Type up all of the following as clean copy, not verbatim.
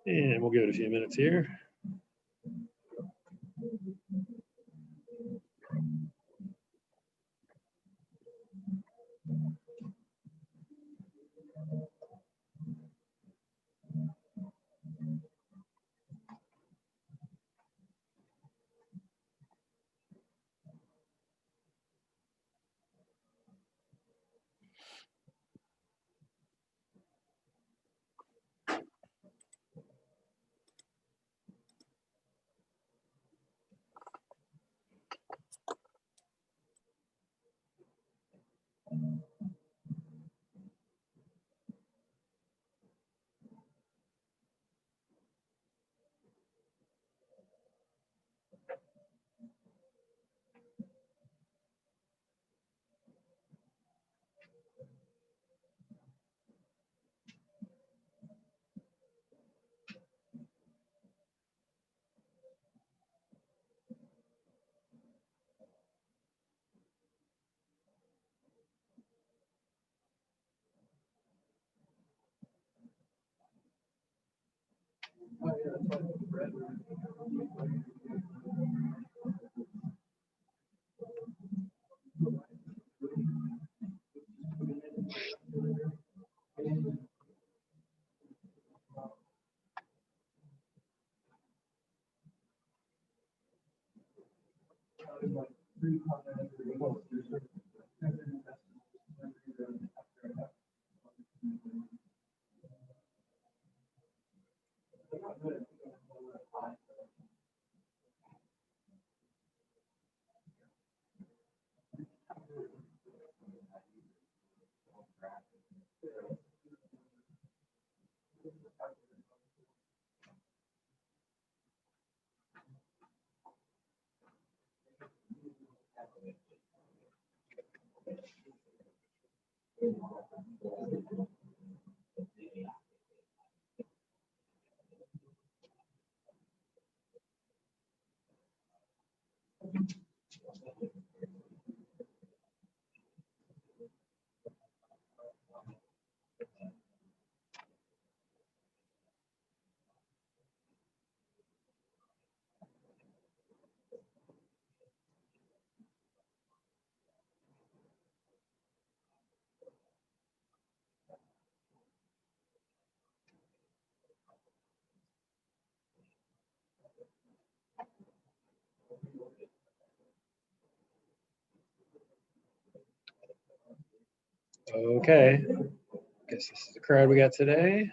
And we'll give it a few minutes here. Okay, guess this is the crowd we got today.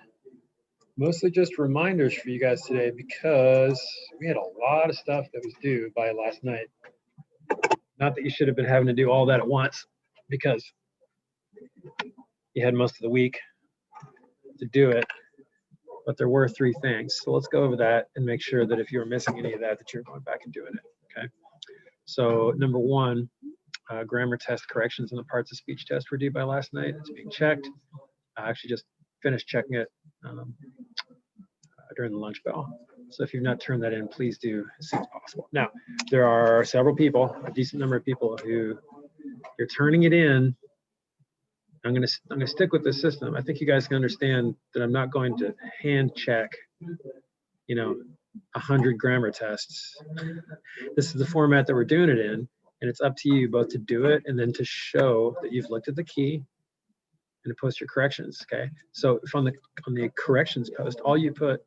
Mostly just reminders for you guys today because we had a lot of stuff that was due by last night. Not that you should have been having to do all that at once because you had most of the week to do it, but there were 3 things. So let's go over that and make sure that if you're missing any of that, that you're going back and doing it, okay? So number 1, grammar test corrections in the parts of speech test were due by last night. It's being checked. I actually just finished checking it during the lunch bell. So if you've not turned that in, please do as soon as possible. Now, there are several people, a decent number of people who you're turning it in. I'm gonna stick with this system. I think you guys can understand that I'm not going to hand check, you know, 100 grammar tests. This is the format that we're doing it in, and it's up to you both to do it and then to show that you've looked at the key and to post your corrections, okay? So if on the corrections post, all you put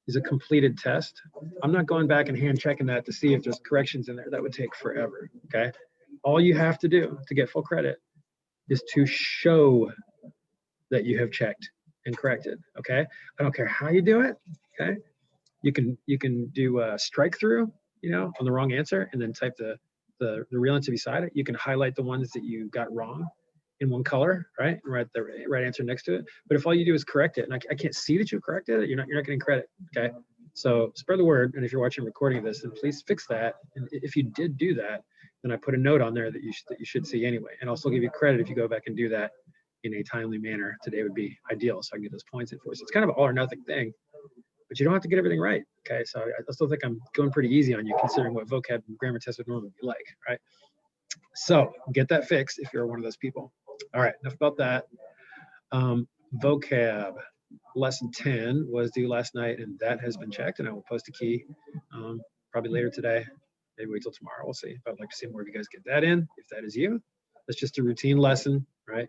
is a completed test. I'm not going back and hand checking that to see if there's corrections in there. That would take forever, okay? All you have to do to get full credit is to show that you have checked and corrected, okay? I don't care how you do it, okay? You can do a strike through, you know, on the wrong answer and then type the real answer beside it. You can highlight the ones that you got wrong in one color, right? And write the right answer next to it. But if all you do is correct it, and I can't see that you corrected it, you're not getting credit, okay? So spread the word, and if you're watching a recording of this, then please fix that. And if you did do that, then I put a note on there that you should see anyway. And I'll still give you credit if you go back and do that in a timely manner. Today would be ideal, so I can get those points in for you. So it's kind of an all or nothing thing, but you don't have to get everything right, okay? So I still think I'm going pretty easy on you considering what vocab and grammar tests would normally be like, right? So get that fixed if you're one of those people. All right, enough about that. Vocab lesson 10 was due last night, and that has been checked, and I will post a key probably later today. Maybe wait till tomorrow. We'll see. But I'd like to see more of you guys get that in. If that is you, that's just a routine lesson, right?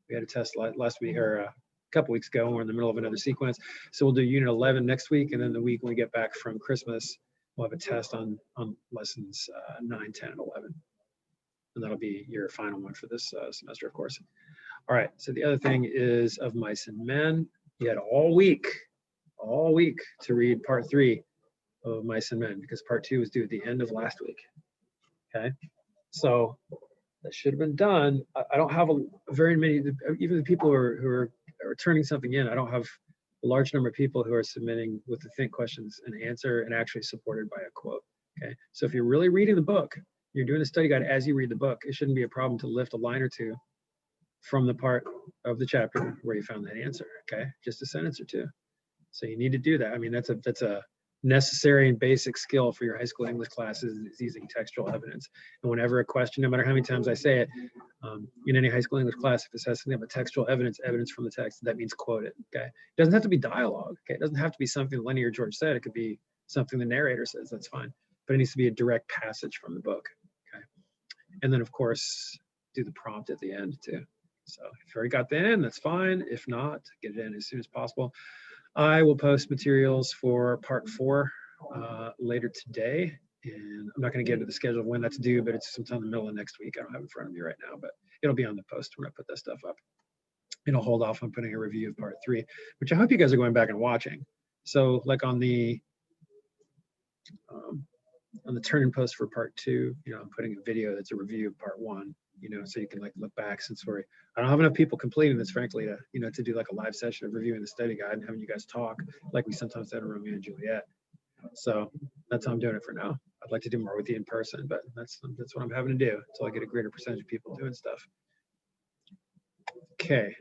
We had a test last week or a couple weeks ago. We're in the middle of another sequence. So we'll do unit 11 next week, and then the week when we get back from Christmas, we'll have a test on lessons 9, 10, and 11. And that'll be your final one for this semester, of course. All right, so the other thing is of Mice and Men. You had all week to read part 3 of Mice and Men because part 2 was due at the end of last week, okay? So that should have been done. I don't have very many, even the people who are turning something in, I don't have a large number of people who are submitting with the think questions and answer and actually supported by a quote, okay? So if you're really reading the book, you're doing a study guide as you read the book, it shouldn't be a problem to lift a line or two from the part of the chapter where you found that answer, okay? Just a sentence or two. So you need to do that. I mean, that's a necessary and basic skill for your high school English classes is using textual evidence. And whenever a question, no matter how many times I say it, in any high school English class, if it says something about textual evidence from the text, that means quote it, okay? It doesn't have to be dialogue, okay? It doesn't have to be something Lenny or George said. It could be something the narrator says, that's fine. But it needs to be a direct passage from the book, okay? And then, of course, do the prompt at the end, too. So if you already got that in, that's fine. If not, get it in as soon as possible. I will post materials for part 4 later today. And I'm not going to get into the schedule of when that's due, but it's sometime in the middle of next week. I don't have it in front of me right now, but it'll be on the post when I put that stuff up. And I'll hold off on putting a review of part 3, which I hope you guys are going back and watching. So like on the turn-in post for part 2, you know, I'm putting a video that's a review of part 1, you know, so you can like look back since I don't have enough people completing this, frankly, to, you know, to do like a live session of reviewing the study guide and having you guys talk like we sometimes did in Romeo and Juliet. So that's how I'm doing it for now. I'd like to do more with you in person, but that's what I'm having to do until I get a greater percentage of people doing stuff. Okay,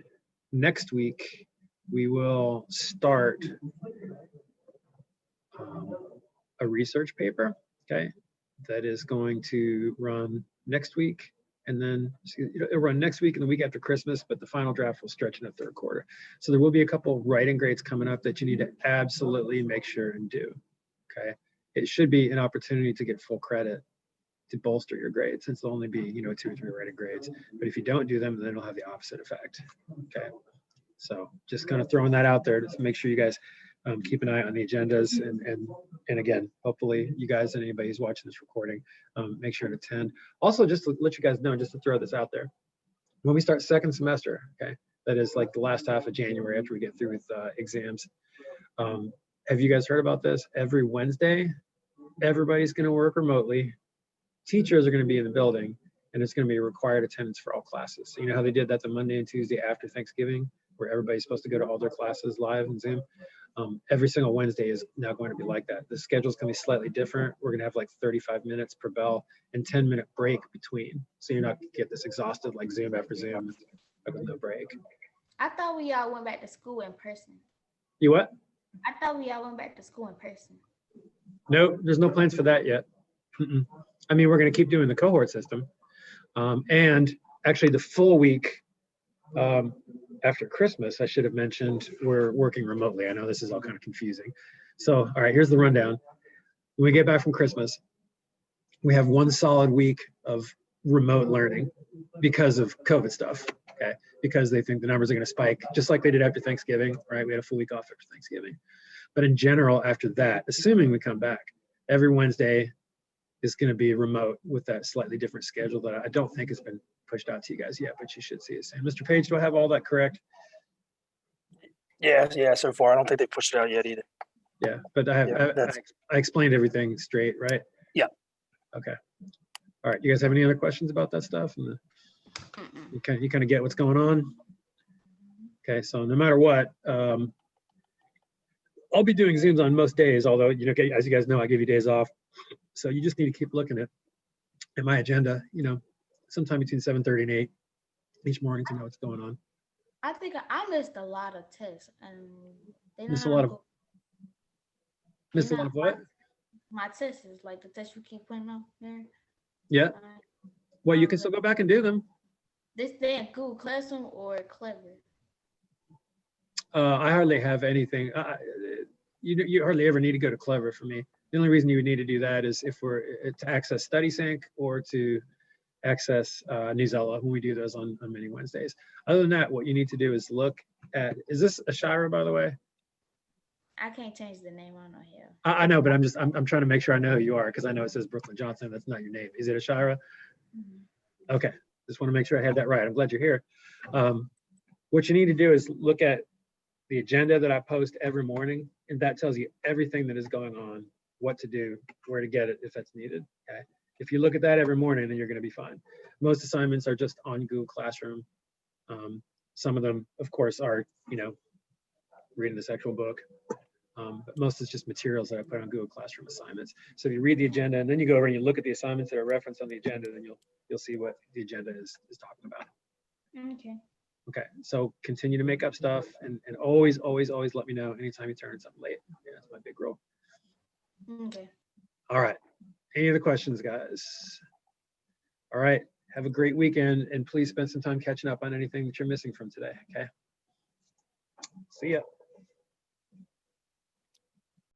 next week we will start a research paper, okay, that is going to run next week. And then it'll run next week and the week after Christmas, but the final draft will stretch in the 3rd quarter. So there will be a couple writing grades coming up that you need to absolutely make sure and do, okay? It should be an opportunity to get full credit to bolster your grades, since there'll only be, you know, 2 or 3 writing grades. But if you don't do them, then it'll have the opposite effect, okay? So just kind of throwing that out there to make sure you guys keep an eye on the agendas, and again, hopefully you guys and anybody who's watching this recording, make sure to attend. Also, just to let you guys know, just to throw this out there, when we start 2nd semester, okay, that is like the last half of January after we get through with exams. Have you guys heard about this? Every Wednesday, everybody's going to work remotely. Teachers are going to be in the building, and it's going to be a required attendance for all classes. So you know how they did that the Monday and Tuesday after Thanksgiving, where everybody's supposed to go to all their classes live on Zoom? Every single Wednesday is now going to be like that. The schedule's going to be slightly different. We're going to have like 35 minutes per bell and 10-minute break between. So you're not going to get this exhausted like Zoom after Zoom with no break. I thought we all went back to school in person. You what? I thought we all went back to school in person. No, there's no plans for that yet. I mean, we're going to keep doing the cohort system. And actually the full week after Christmas, I should have mentioned, we're working remotely. I know this is all kind of confusing. So, all right, here's the rundown. When we get back from Christmas, we have one solid week of remote learning because of COVID stuff, okay? Because they think the numbers are going to spike, just like they did after Thanksgiving, right? We had a full week off after Thanksgiving. But in general, after that, assuming we come back, every Wednesday is going to be remote with that slightly different schedule that I don't think has been pushed out to you guys yet, but you should see it soon. Mr. Page, do I have all that correct? Yeah, so far. I don't think they pushed it out yet either. Yeah, but I explained everything straight, right? Yeah. Okay. All right. You guys have any other questions about that stuff? And you kind of get what's going on? Okay. So no matter what, I'll be doing Zooms on most days, although, you know, as you guys know, I give you days off. So you just need to keep looking at my agenda, you know, sometime between 7:30 and 8 each morning to know what's going on. I think I missed a lot of tests, and they Missed a lot of what? My tests is like the tests you keep putting up there. Yeah. Well, you can still go back and do them. This day in Google Classroom or Clever? I hardly have anything. You hardly ever need to go to Clever for me. The only reason you would need to do that is if we're to access StudySync or to access Newsella when we do those on many Wednesdays. Other than that, what you need to do is look at, is this Ashira, by the way? I can't change the name on here. I know, but I'm trying to make sure I know who you are because I know it says Brooklyn Johnson. That's not your name. Is it Ashira? Mm-hmm. Okay. Just want to make sure I had that right. I'm glad you're here. What you need to do is look at the agenda that I post every morning, and that tells you everything that is going on, what to do, where to get it if that's needed. Okay. If you look at that every morning, then you're going to be fine. Most assignments are just on Google Classroom. Some of them, of course, are, you know, reading this actual book. But most is just materials that I put on Google Classroom assignments. So if you read the agenda and then you go over and you look at the assignments that are referenced on the agenda, then you'll see what the agenda is talking about. Okay. Okay. So continue to make up stuff and always let me know anytime you turn something late. Yeah, that's my big rule. Okay. All right. Any other questions, guys? All right. Have a great weekend and please spend some time catching up on anything that you're missing from today. Okay. See ya.